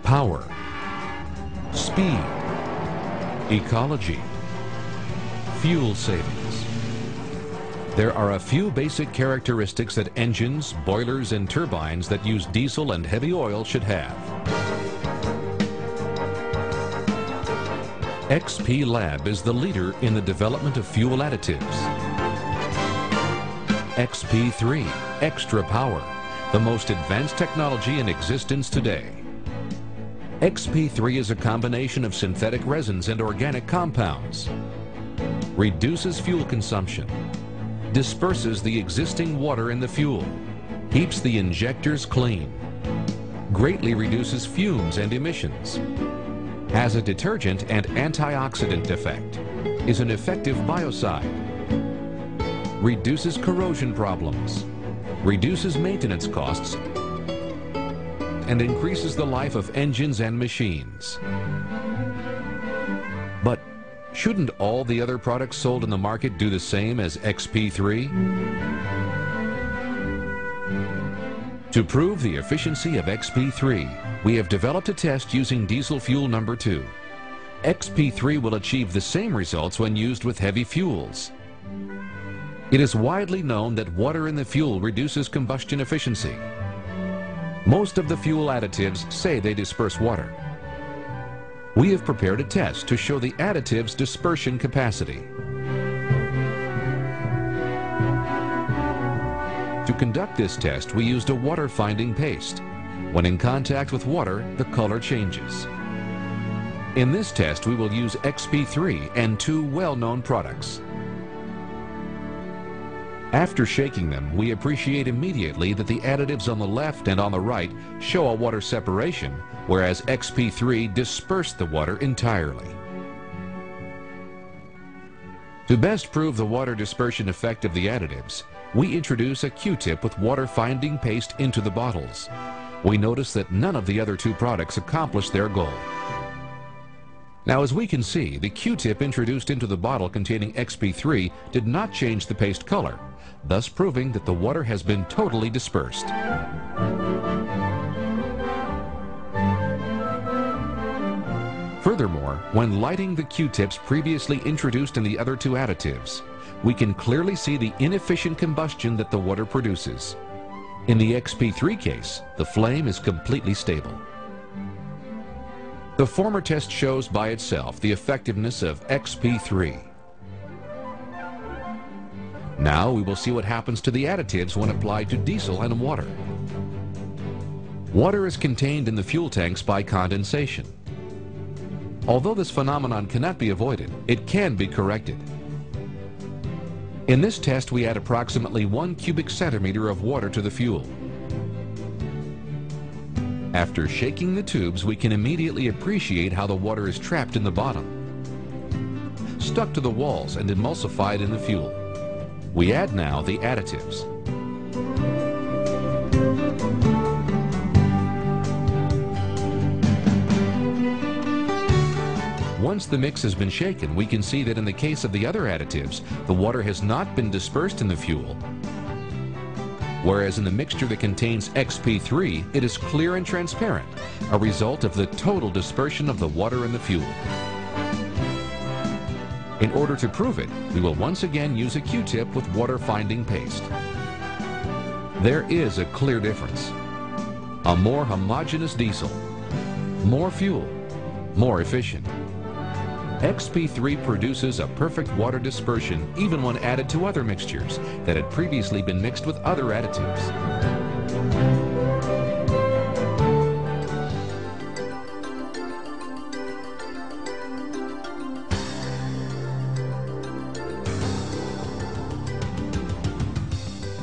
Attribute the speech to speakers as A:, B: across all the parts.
A: power, speed, ecology, fuel savings. There are a few basic characteristics that engines, boilers, and turbines that use diesel and heavy oil should have. XP Lab is the leader in the development of fuel additives. XP3, extra power, the most advanced technology in existence today. XP3 is a combination of synthetic resins and organic compounds. Reduces fuel consumption, disperses the existing water in the fuel, keeps the injectors clean, greatly reduces fumes and emissions, has a detergent and antioxidant effect, is an effective biocide, reduces corrosion problems, reduces maintenance costs, and increases the life of engines and machines. But shouldn't all the other products sold in the market do the same as XP3? To prove the efficiency of XP3, we have developed a test using diesel fuel number 2. XP3 will achieve the same results when used with heavy fuels. It is widely known that water in the fuel reduces combustion efficiency. Most of the fuel additives say they disperse water. We have prepared a test to show the additive's dispersion capacity. To conduct this test, we used a water-finding paste. When in contact with water, the color changes. In this test, we will use XP3 and 2 well-known products. After shaking them, we appreciate immediately that the additives on the left and on the right show a water separation, whereas XP3 dispersed the water entirely. To best prove the water dispersion effect of the additives, we introduce a Q-tip with water-finding paste into the bottles. We notice that none of the other 2 products accomplish their goal. Now, as we can see, the Q-tip introduced into the bottle containing XP3 did not change the paste color, thus proving that the water has been totally dispersed. Furthermore, when lighting the Q-tips previously introduced in the other 2 additives, we can clearly see the inefficient combustion that the water produces. In the XP3 case, the flame is completely stable. The former test shows by itself the effectiveness of XP3. Now we will see what happens to the additives when applied to diesel and water. Water is contained in the fuel tanks by condensation. Although this phenomenon cannot be avoided, it can be corrected. In this test, we add approximately 1 cubic centimeter of water to the fuel. After shaking the tubes, we can immediately appreciate how the water is trapped in the bottom, stuck to the walls and emulsified in the fuel. We add now the additives. Once the mix has been shaken, we can see that in the case of the other additives, the water has not been dispersed in the fuel, whereas in the mixture that contains XP3, it is clear and transparent, a result of the total dispersion of the water in the fuel. In order to prove it, we will once again use a Q-tip with water-finding paste. There is a clear difference. A more homogeneous diesel, more fuel, more efficient. XP3 produces a perfect water dispersion even when added to other mixtures that had previously been mixed with other additives.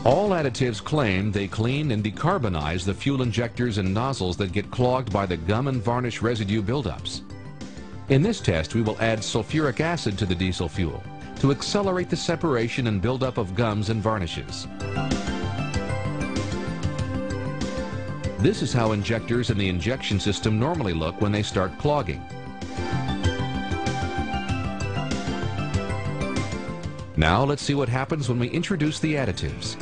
A: All additives claim they clean and decarbonize the fuel injectors and nozzles that get clogged by the gum and varnish residue buildups. In this test, we will add sulfuric acid to the diesel fuel to accelerate the separation and buildup of gums and varnishes. This is how injectors in the injection system normally look when they start clogging. Now let's see what happens when we introduce the additives.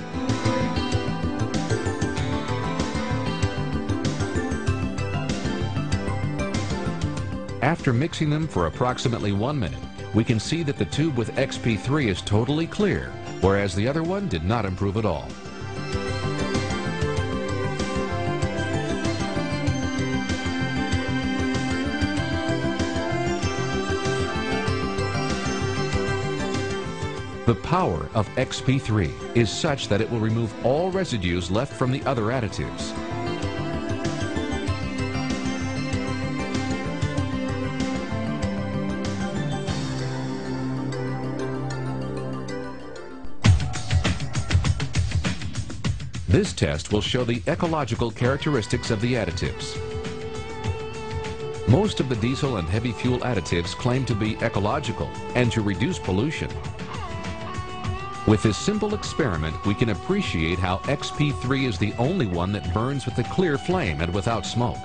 A: After mixing them for approximately 1 minute, we can see that the tube with XP3 is totally clear, whereas the other one did not improve at all. The power of XP3 is such that it will remove all residues left from the other additives. This test will show the ecological characteristics of the additives. Most of the diesel and heavy fuel additives claim to be ecological and to reduce pollution. With this simple experiment, we can appreciate how XP3 is the only one that burns with a clear flame and without smoke.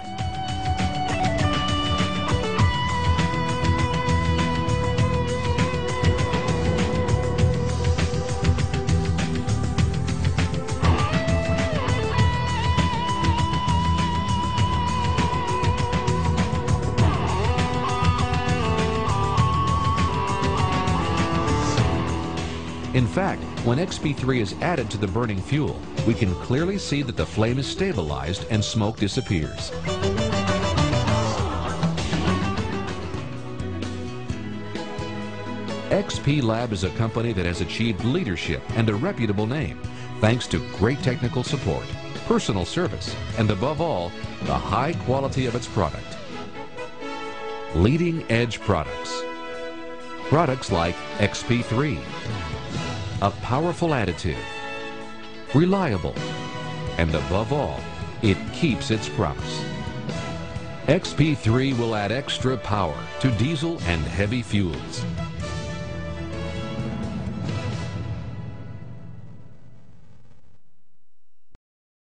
A: In fact, when XP3 is added to the burning fuel, we can clearly see that the flame is stabilized and smoke disappears. XP Lab is a company that has achieved leadership and a reputable name thanks to great technical support, personal service, and above all, the high quality of its product. Leading edge products. Products like XP3. A powerful additive, reliable, and above all, it keeps its promise. XP3 will add extra power to diesel and heavy fuels.